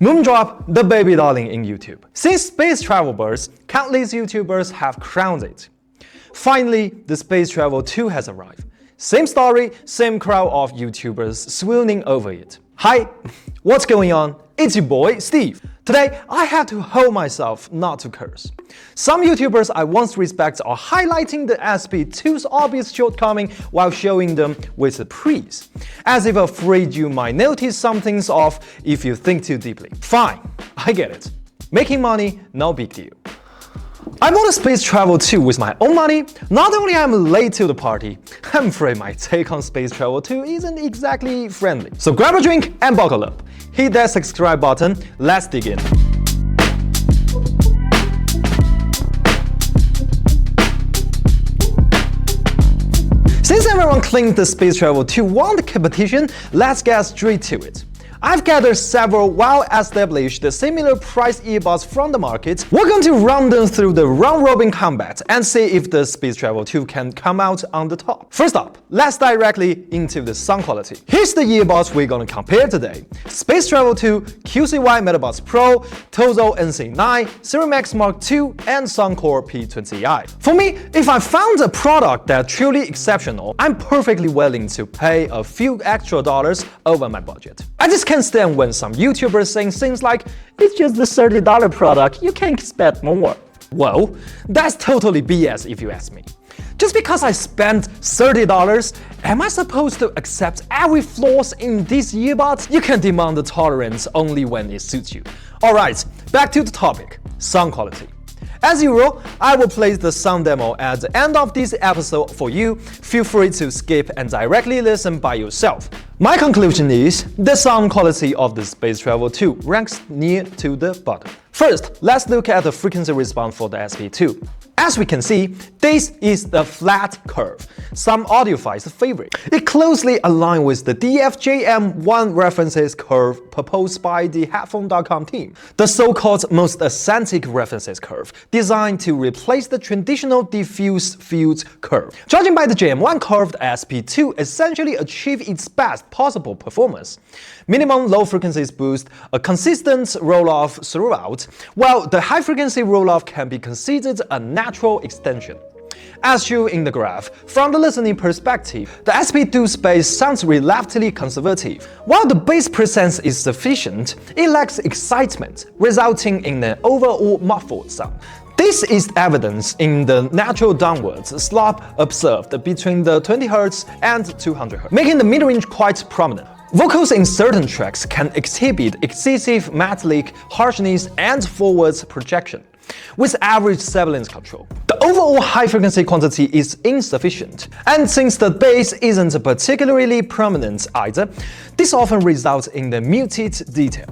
Moondrop, the baby darling in YouTube. Since space travel burst, countless YouTubers have crowned it. Finally, the Space Travel 2 has arrived. Same story, same crowd of YouTubers swooning over it. Hi, what's going on? It's your boy, Steve. Today, I had to hold myself not to curse. Some YouTubers I once respected are highlighting the SP2's obvious shortcoming while showing them with a praise, as if afraid you might notice something's off if you think too deeply. Fine, I get it. Making money, no big deal. I bought a Space Travel 2 with my own money. Not only am I late to the party, I'm afraid my take on Space Travel 2 isn't exactly friendly. So grab a drink and buckle up. Hit that subscribe button, let's dig in. Since everyone claims the Space Travel 2 won the competition, let's get straight to it. I've gathered several well-established similar price earbuds from the market. We're going to run them through the round-robin combat and see if the Space Travel 2 can come out on the top. First up, let's directly into the sound quality. Here's the earbuds we're going to compare today. Space Travel 2, QCY MetaBuds Pro, Tozo NC9, SiriMax Mark II, and Soundcore P20i. For me, if I found a product that's truly exceptional, I'm perfectly willing to pay a few extra dollars over my budget. I just can't stand when some YouTubers saying things like, it's just the $30 product, you can't expect more. Well, that's totally BS if you ask me. Just because I spent $30, am I supposed to accept every flaws in these earbuds? You can demand the tolerance only when it suits you. Alright, back to the topic, sound quality. As usual, I will place the sound demo at the end of this episode for you. Feel free to skip and directly listen by yourself. My conclusion is, the sound quality of the Space Travel 2 ranks near to the bottom. First, let's look at the frequency response for the SP2. As we can see, this is the flat curve, some audiophiles' favorite. It closely aligns with the DFJM1 references curve proposed by the Headphone.com team, the so-called most authentic references curve, designed to replace the traditional diffuse field curve. Judging by the JM1 curve, the SP2 essentially achieved its best possible performance. Minimum low frequencies boost, a consistent roll-off throughout, while the high-frequency roll-off can be considered a natural extension. As shown in the graph, from the listening perspective, the SP2's bass sounds relatively conservative. While the bass presence is sufficient, it lacks excitement, resulting in an overall muffled sound. This is evidenced in the natural downwards slope observed between the 20Hz and 200Hz, making the mid-range quite prominent. Vocals in certain tracks can exhibit excessive metallic harshness and forward projection, with average sibilance control. The overall high-frequency quantity is insufficient, and since the bass isn't particularly prominent either, this often results in the muted detail.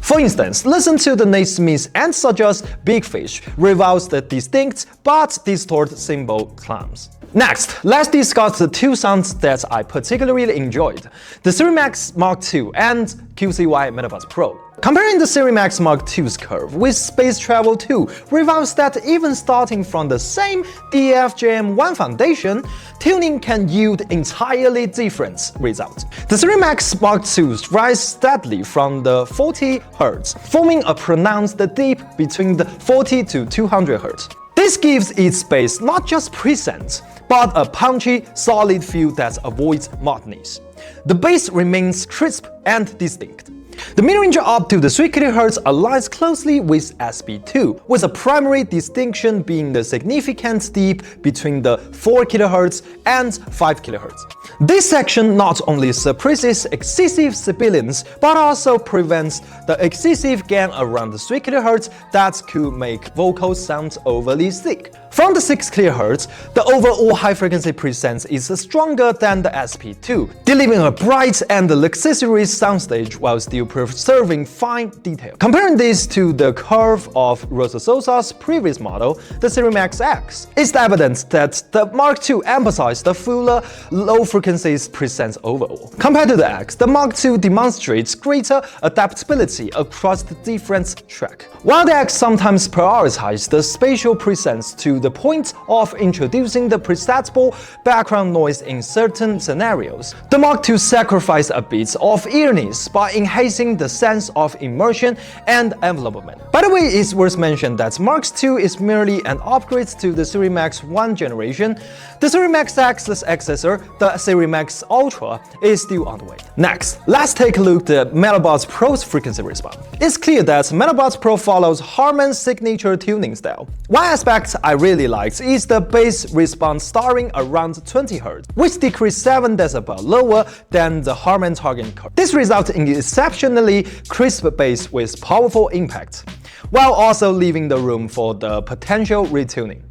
For instance, listen to the Naismith and suggest Big Fish reveals the distinct but distorted cymbal climbs. Next, let's discuss the two sounds that I particularly enjoyed, the SiriMax Mark II and QCY MetaBuds Pro. Comparing the SiriMax Mark II's curve with Space Travel 2 reveals that even starting from the same DFJM1 foundation, tuning can yield entirely different results. The SiriMax Mark II rises steadily from the 40 Hz, forming a pronounced dip between the 40 to 200 Hz. This gives its bass not just presence, but a punchy, solid feel that avoids muddiness. The bass remains crisp and distinct. The mid-range up to the 3 kHz aligns closely with SP2, with a primary distinction being the significant dip between the 4 kHz and 5 kHz. This section not only suppresses excessive sibilance, but also prevents the excessive gain around the 3 kHz that could make vocals sound overly thick. From the 6 kHz, the overall high-frequency presence is stronger than the SP2, delivering a bright and luxurious soundstage while still preserving fine detail. Comparing this to the curve of Rosa Sosa's previous model, the SiriMax X, it's evident that the Mark II emphasized the fuller, low-frequency presence overall. Compared to the X, the Mark II demonstrates greater adaptability across the different tracks, while the X sometimes prioritizes the spatial presence to the the point of introducing the perceptible background noise in certain scenarios. The Mark II sacrificed a bit of eeriness by enhancing the sense of immersion and envelopment. By the way, it's worth mentioning that Mark II is merely an upgrade to the Series Max 1 generation. The Series Max X's successor, the Series Max Ultra, is still on the way. Next, let's take a look at the MetaBuds Pro's frequency response. It's clear that MetaBuds Pro follows Harman's signature tuning style. One aspect I really liked is the bass response starting around 20 Hz, which decreased 7 dB lower than the Harman target curve. This results in exceptionally crisp bass with powerful impact, while also leaving the room for the potential retuning.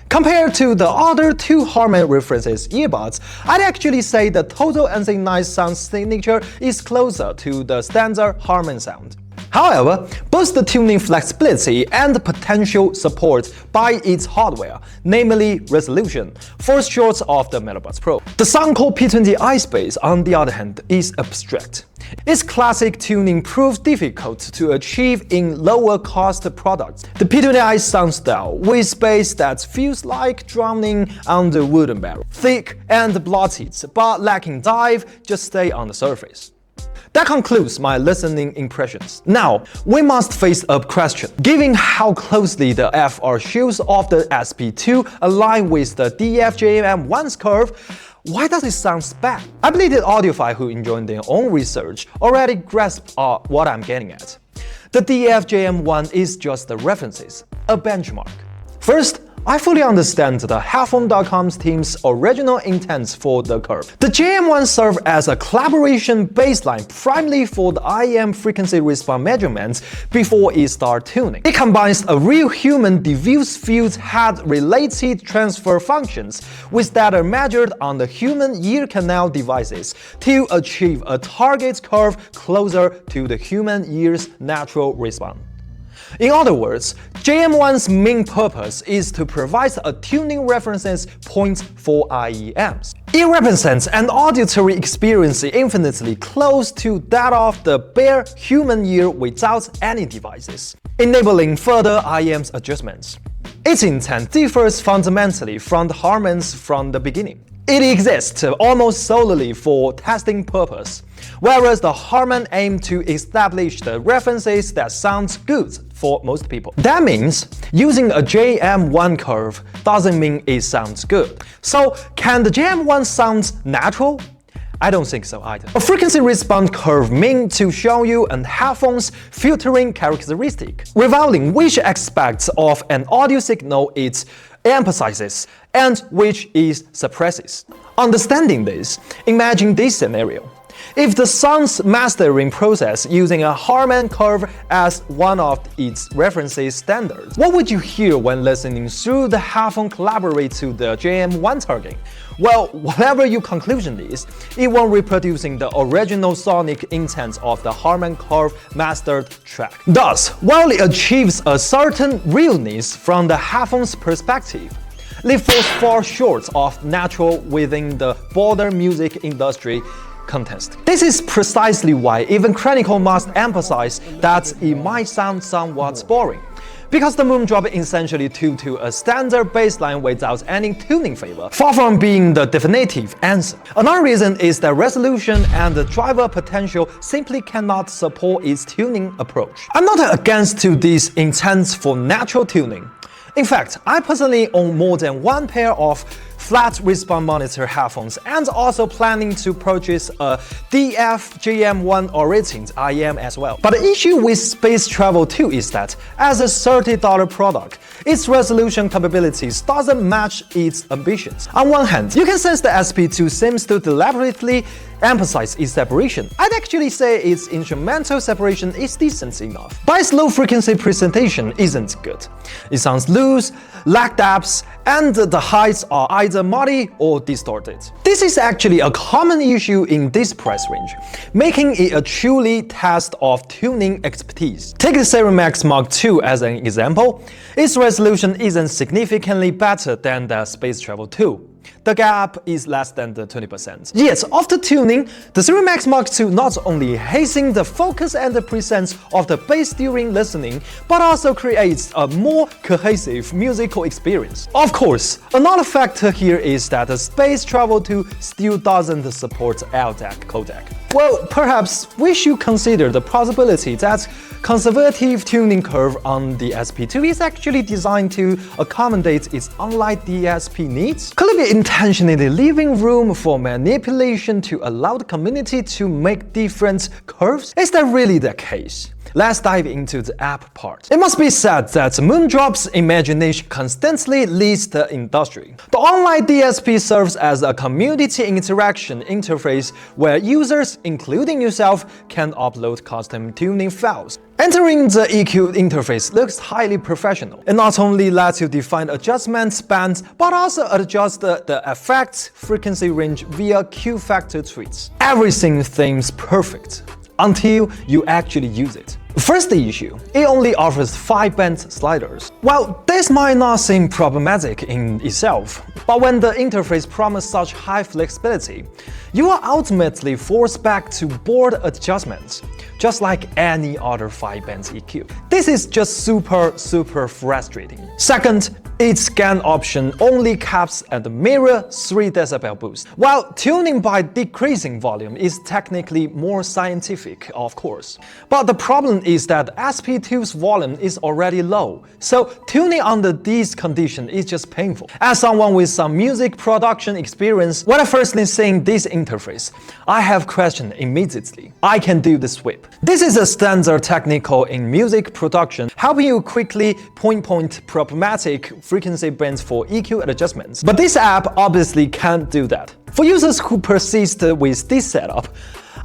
Compared to the other two Harman references earbuds, I'd actually say the Total NC9 sound signature is closer to the standard Harman sound. However, both the tuning flexibility and the potential support by its hardware, namely resolution, falls short of the MetaBuds Pro. The Soundcore P20 iSpace, on the other hand, is abstract. Its classic tuning proves difficult to achieve in lower-cost products. The P20i sound style, with bass that feels like drumming on the wooden barrel, thick and blotted, but lacking dive, just stay on the surface. That concludes my listening impressions. Now, we must face a question. Given how closely the FR shields of the SP2 align with the DF-JM1's curve, why does it sound bad? I believe that audiophile who enjoyed their own research already grasped what I'm getting at. The DF-JM1 is just a reference, a benchmark. First, I fully understand the Headphone.com's team's original intent for the curve. The JM1 served as a collaboration baseline primarily for the IEM frequency response measurements before it started tuning. It combines a real human diffuse field head-related transfer functions with data measured on the human ear canal devices to achieve a target curve closer to the human ear's natural response. In other words, JM1's main purpose is to provide a tuning reference point for IEMs. It represents an auditory experience infinitely close to that of the bare human ear without any devices, enabling further IEMs adjustments. Its intent differs fundamentally from the Harman's from the beginning. It exists almost solely for testing purpose, whereas the Harman aimed to establish the references that sound good for most people. That means using a JM1 curve doesn't mean it sounds good. So can the JM1 sound natural? I don't think so either. A frequency response curve meant to show you a headphone's filtering characteristic, revealing which aspects of an audio signal it emphasizes and which it suppresses. Understanding this, imagine this scenario. If the sound's mastering process using a Harman curve as one of its references standards, what would you hear when listening through the headphone collaborate to the JM1 target? Well, whatever your conclusion is, it won't reproducing the original sonic intent of the Harman curve mastered track. Thus, while it achieves a certain realness from the headphone's perspective, it falls far short of natural within the broader music industry context. This is precisely why even Chronicle must emphasize that it might sound somewhat boring, because the Moondrop essentially tuned to a standard baseline without any tuning favor, far from being the definitive answer. Another reason is that resolution and the driver potential simply cannot support its tuning approach. I'm not against to this intent for natural tuning. In fact, I personally own more than one pair of flat response monitor headphones and also planning to purchase a DF-JM1 oriented IEM as well. But the issue with Space Travel 2 is that, as a $30 product, its resolution capabilities doesn't match its ambitions. On one hand, you can sense the SP2 seems to deliberately emphasize its separation. I'd actually say its instrumental separation is decent enough, but its low-frequency presentation isn't good. It sounds loose, lack depth, and the heights are either muddy or distorted. This is actually a common issue in this price range, making it a truly test of tuning expertise. Take the Series Max Mark II as an example. Its resolution isn't significantly better than the Space Travel 2. the gap is less than the 20%. Yet, after tuning, the Series Max Mark II not only enhances the focus and the presence of the bass during listening, but also creates a more cohesive musical experience. Of course, another factor here is that the Space Travel 2 still doesn't support LDAC codec. Well, perhaps we should consider the possibility that conservative tuning curve on the SP2 is actually designed to accommodate its online DSP needs. Could it be intentionally leaving room for manipulation to allow the community to make different curves? Is that really the case? Let's dive into the app part. It must be said that Moondrop's imagination constantly leads the industry. The online DSP serves as a community interaction interface where users, including yourself, can upload custom tuning files. Entering the EQ interface looks highly professional. It not only lets you define adjustment bands, but also adjust the effects frequency range via Q-factor tweets. Everything seems perfect until you actually use it. First issue, it only offers 5-band sliders. Well, this might not seem problematic in itself, but when the interface promises such high flexibility, you are ultimately forced back to board adjustments, just like any other 5-band EQ. This is just super frustrating. Second, its scan option only caps at the mirror 3 dB boost. While tuning by decreasing volume is technically more scientific, of course, but the problem is that SP2's volume is already low, so tuning under these conditions is just painful. As someone with some music production experience, when I first seen this interface, I have questioned immediately. I can do the sweep. This is a standard technical in music production, helping you quickly pinpoint problematic frequency bands for EQ adjustments. But this app obviously can't do that. For users who persist with this setup,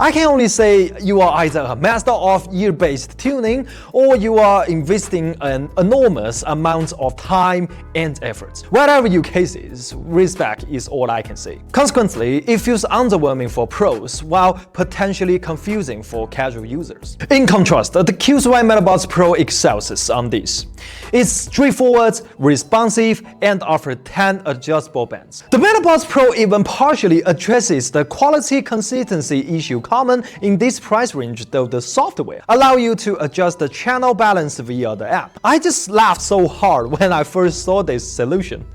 I can only say you are either a master of ear-based tuning or you are investing an enormous amount of time and effort. Whatever your case is, respect is all I can say. Consequently, it feels underwhelming for pros while potentially confusing for casual users. In contrast, the QCY Metabots Pro excels on this. It's straightforward, responsive, and offers 10 adjustable bands. The Metabots Pro even partially addresses the quality consistency issue common in this price range, though the software allows you to adjust the channel balance via the app. I just laughed so hard when I first saw this solution.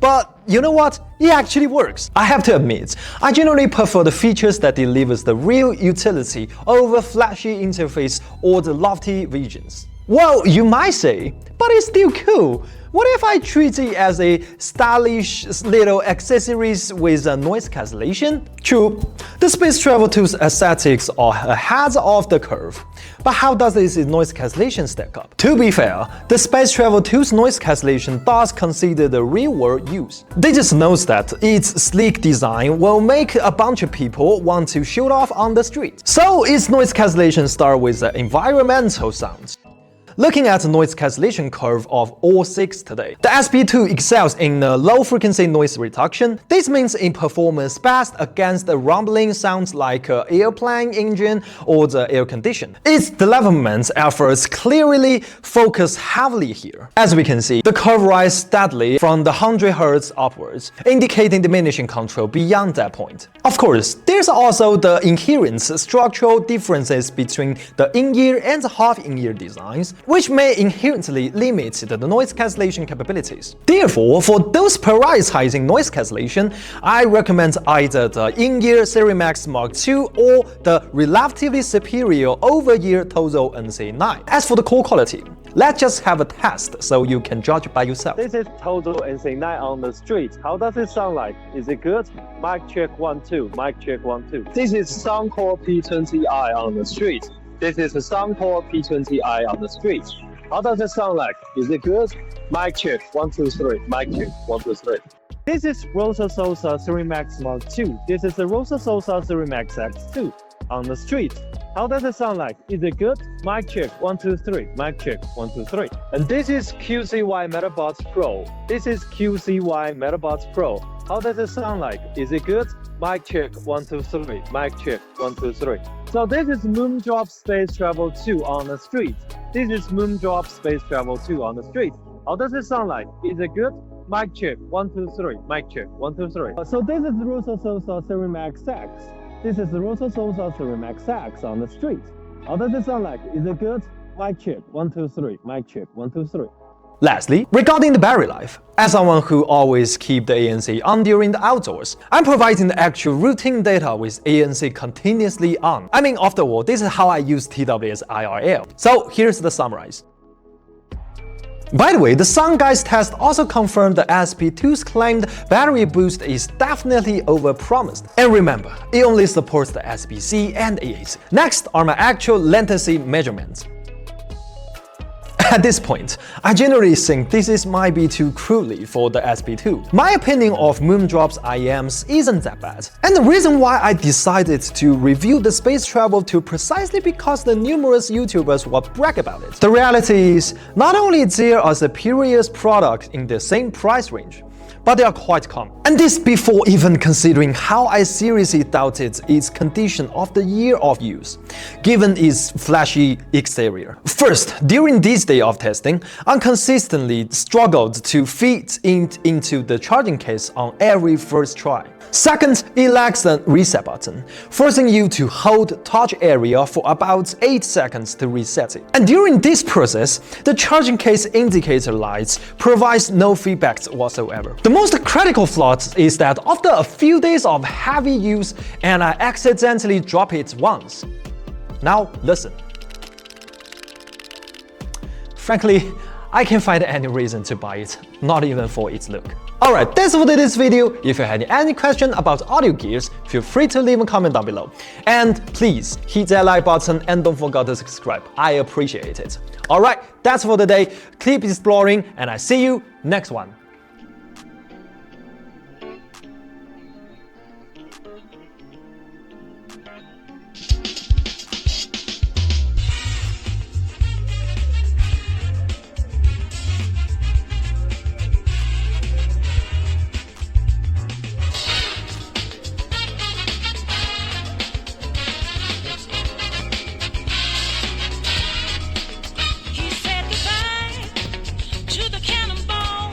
But you know what? It actually works. I have to admit, I generally prefer the features that delivers the real utility over flashy interface or the lofty visions. Well, you might say, but it's still cool. What if I treat it as a stylish little accessories with a noise cancellation? True, the Space Travel 2's aesthetics are ahead of the curve. But how does this noise cancellation stack up? To be fair, the Space Travel 2's noise cancellation does consider the real-world use. They just know that its sleek design will make a bunch of people want to shoot off on the street. So its noise cancellation starts with environmental sounds. Looking at the noise cancellation curve of all 6 today, the SP2 excels in low-frequency noise reduction. This means it performs best against the rumbling sounds like an airplane engine or the air condition. Its development efforts clearly focus heavily here. As we can see, the curve rises steadily from the 100 Hz upwards, indicating diminishing control beyond that point. Of course, there's also the inherent structural differences between the in-ear and half-in-ear designs, which may inherently limit the noise cancellation capabilities. Therefore, for those prioritizing noise cancellation, I recommend either the in-ear Series Max Mark II or the relatively superior over-ear Tozo NC9. As for the call quality, let's just have a test so you can judge by yourself. This is Tozo NC9 on the street. How does it sound like? Is it good? Mic check 1 2. Mic check 1 2. This is Soundcore P20i on the street. This is the Soundcore P20i on the street. How does it sound like? Is it good? Mic check 1 2 3. Mic check 1 2 3. This is Rosa Sosa Series Max Mark II. This is the Rosa Sosa Series Max X2 on the street. How does it sound like? Is it good? Mic check 1 2 3. Mic check 1 2 3. And this is QCY Metabots Pro. This is QCY Metabots Pro. How does it sound like? Is it good? Mic check 1 2 3. Mic check 1 2 3. So this is Moondrop Space Travel 2 on the street. This is Moondrop Space Travel 2 on the street. How does it sound like? Is it good? Mic check, 1, 2, 3. Mic check, 1, 2, 3. So this is Russo Sosa Serum XX. This is Russo Sosa Serum XX on the street. How does it sound like? Is it good? Mic check, 1, 2, 3. Mic check, 1, 2, 3. Lastly, regarding the battery life, as someone who always keep the ANC on during the outdoors, I'm providing the actual routine data with ANC continuously on. I mean, after all, this is how I use TWS IRL. So here's the summarize. By the way, the SunGuys test also confirmed the SP2's claimed battery boost is definitely overpromised. And remember, it only supports the SBC and AAC. Next are my actual latency measurements. At this point, I generally think this might be too crudely for the SP2. My opinion of Moondrop's IEMs isn't that bad. And the reason why I decided to review the space travel tool precisely because the numerous YouTubers will brag about it. The reality is, not only there are superior products in the same price range, but they are quite common. And this before even considering how I seriously doubted its condition of the year of use, given its flashy exterior. First, during this day of testing, I consistently struggled to fit it into the charging case on every first try. Second, it lacks a reset button, forcing you to hold touch area for about 8 seconds to reset it. And during this process, the charging case indicator lights provides no feedback whatsoever. The most critical flaw is that after a few days of heavy use and I accidentally drop it once. Now listen. Frankly, I can't find any reason to buy it, not even for its look. Alright, that's for today's video. If you had any question about audio gears, feel free to leave a comment down below. And please hit that like button and don't forget to subscribe. I appreciate it. Alright, that's for today. Keep exploring and I see you next one. He said goodbye to the cannonball.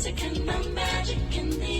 music and the magic in the